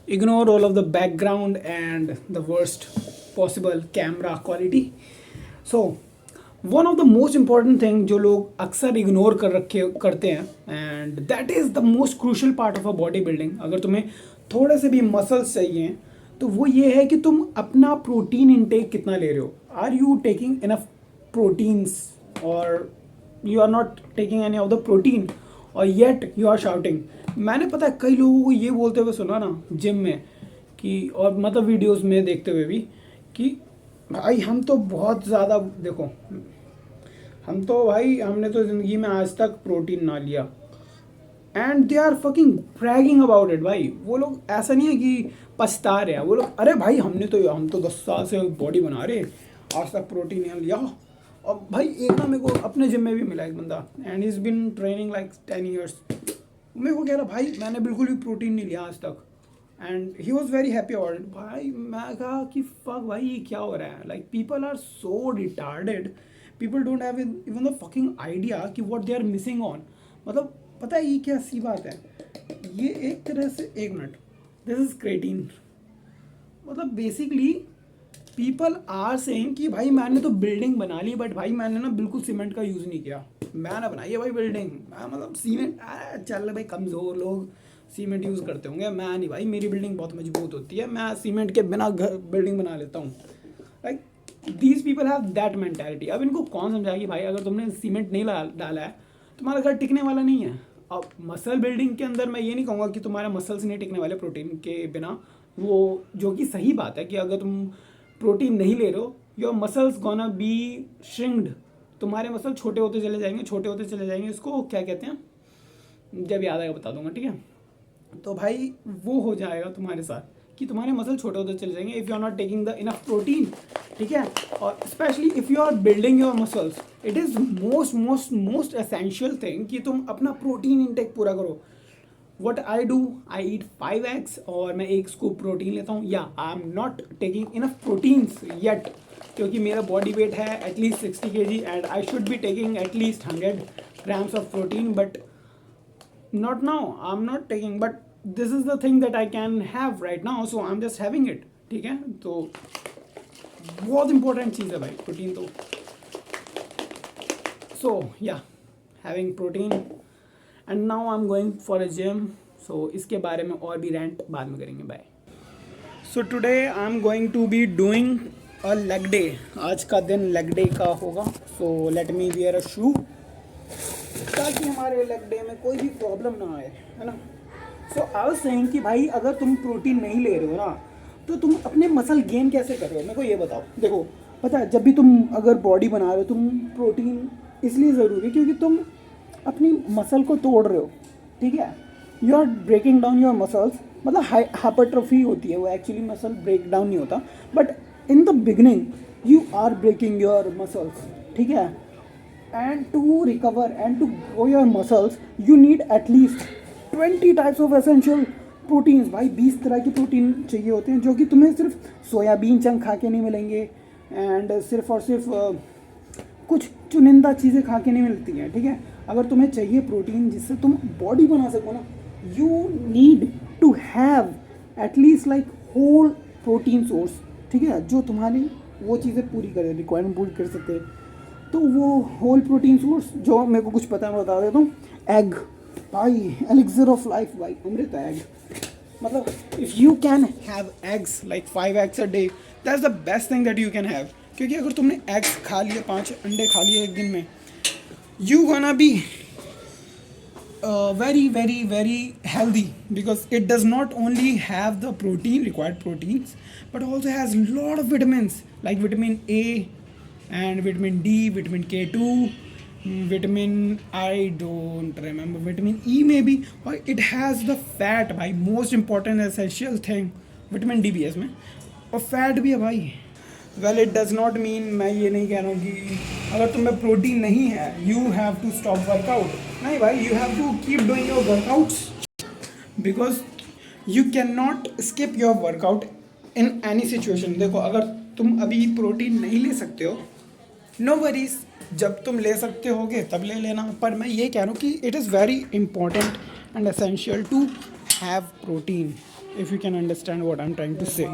ignore all of the background and the worst possible camera quality. So one of the most important thing जो लोग अक्सर ignore करते हैं, and that is the most crucial part of a body building. अगर तुम्हें थोड़े से भी मसल्स चाहिए तो वो ये है कि तुम अपना प्रोटीन इनटेक कितना ले रहे हो. Are you taking enough proteins और you are not taking any of the protein और येट यू आर शाउटिंग. मैंने पता है कई लोगों को ये बोलते हुए सुना ना जिम में कि, और मतलब वीडियोस में देखते हुए भी, कि भाई हम तो बहुत ज़्यादा, देखो हम तो भाई हमने तो ज़िंदगी में आज तक प्रोटीन ना लिया, and they are fucking bragging about it. भाई वो लोग ऐसा नहीं है कि पछता रहे हैं, वो लोग अरे भाई हम तो 10 साल से बॉडी बना रहे, आज तक प्रोटीन नहीं लिया. और भाई एक ना मेरे को अपने जिम में भी मिला एक बंदा, and is been training like 10 years. मेरे को कह रहा भाई मैंने बिल्कुल भी प्रोटीन नहीं लिया आज तक, and he was very happy about it. भाई मैं कहा कि फक भाई ये क्या हो रहा है. Like people are so retarded, people don't have even the fucking idea कि what they are missing on. मतलब पता है ये क्या सी बात है, ये एक तरह से, एक मिनट, दिस इज क्रेटीन. मतलब बेसिकली पीपल आर सेइंग कि भाई मैंने तो बिल्डिंग बना ली, बट भाई मैंने ना बिल्कुल सीमेंट का यूज़ नहीं किया. मैंने बनाई है भाई बिल्डिंग, मैं मतलब सीमेंट चल भाई कमज़ोर लोग सीमेंट यूज़ करते होंगे, मैं नहीं भाई, मेरी बिल्डिंग बहुत मजबूत होती है, मैं सीमेंट के बिना घर बिल्डिंग बना लेता हूँ. Like these people have that mentality. अब इनको कौन समझाए कि भाई अगर तुमने सीमेंट नहीं डाला है तुम्हारा घर टिकने वाला नहीं है. अब मसल बिल्डिंग के अंदर मैं ये नहीं कहूँगा कि तुम्हारे मसल्स नहीं टिकने वाले प्रोटीन के बिना, वो जो कि सही बात है कि अगर तुम प्रोटीन नहीं ले रहे हो your muscles gonna be shrinked. तुम्हारे मसल छोटे होते चले जाएंगे, छोटे होते चले जाएंगे. इसको क्या कहते हैं, जब याद आएगा बता दूंगा, ठीक है. तो भाई वो हो जाएगा तुम्हारे साथ कि तुम्हारे मसल छोटे होते चले जाएंगे if you are not taking the enough protein, ठीक है. और specially if you are building your muscles, it is most most most essential thing कि तुम अपना प्रोटीन इंटेक पूरा करो. What I do, I eat 5 eggs और मैं एक स्कूप प्रोटीन लेता हूँ. या I am not taking enough proteins yet, क्योंकि मेरा बॉडी वेट है at least 60 kg and I should be taking at least 100 grams of protein, but not now, I'm not taking, but this is the thing that I can have right now, so I'm just having it. ठीक है, तो बहुत important चीज़ है भाई protein तो. So या having protein and now I am going for a gym. So इसके बारे में और भी रेंट बाद में करेंगे. Bye. So today I am going to be doing a leg day. आज का दिन लेग डे का होगा. सो लेट मी वियर अ शू ताकि हमारे लेग डे में कोई भी प्रॉब्लम ना आए, है ना. सो आई वाज सेइंग कि भाई अगर तुम प्रोटीन नहीं ले रहे हो ना तो तुम अपने मसल गेन कैसे कर रहे हो, मेरे को ये बताओ. देखो पता है जब भी तुम अगर बॉडी बना रहे हो तुम प्रोटीन इसलिए ज़रूरी है क्योंकि तुम अपनी मसल को तोड़ रहे हो, ठीक है. You are breaking down your muscles, मतलब हाइपरट्रोफी होती है वो, एक्चुअली मसल ब्रेक डाउन नहीं होता, but in the beginning you are breaking your muscles, ठीक है. And to recover and to grow your muscles you need at least 20 types of essential proteins. भाई 20 तरह की प्रोटीन चाहिए होते हैं जो कि तुम्हें सिर्फ सोयाबीन चंक खा के नहीं मिलेंगे, एंड सिर्फ और सिर्फ कुछ चुनिंदा चीज़ें खा के नहीं मिलती हैं, ठीक है. अगर तुम्हें चाहिए प्रोटीन जिससे तुम बॉडी बना सको ना, you need to have at least like whole protein source, ठीक है, जो तुम्हारी वो चीज़ें पूरी करे, रिक्वायरमेंट पूरी कर सकते हैं. तो वो होल प्रोटीन सोर्स जो मेरे को कुछ पता है मैं बता देता हूँ. एग भाई, एलिक्सर ऑफ लाइफ भाई, अमृत एग. मतलब if you can have eggs like 5 eggs a day, that's the best thing that you can have. क्योंकि अगर तुमने एग्स खा लिए, 5 अंडे खा लिए एक दिन में, you gonna be very very very healthy because it does not only have the protein, required proteins, but also has lot of vitamins like vitamin A and vitamin D, vitamin K2, vitamin, I don't remember, vitamin E maybe, or it has the fat भाई, most important essential thing, vitamin D भी है इसमें, और fat भी है भाई. Well it does not mean, मैं ये नहीं कह रहा हूँ कि अगर तुम्हें प्रोटीन नहीं है you have to stop workout. नहीं भाई, you have to keep doing your workouts because you can not skip your workout in any situation. देखो अगर तुम अभी प्रोटीन नहीं ले सकते हो, नो वरीज, जब तुम ले सकते होगे तब ले लेना. पर मैं ये कह रहा हूँ कि it is very important and essential to have protein. if you can understand what I'm trying to say.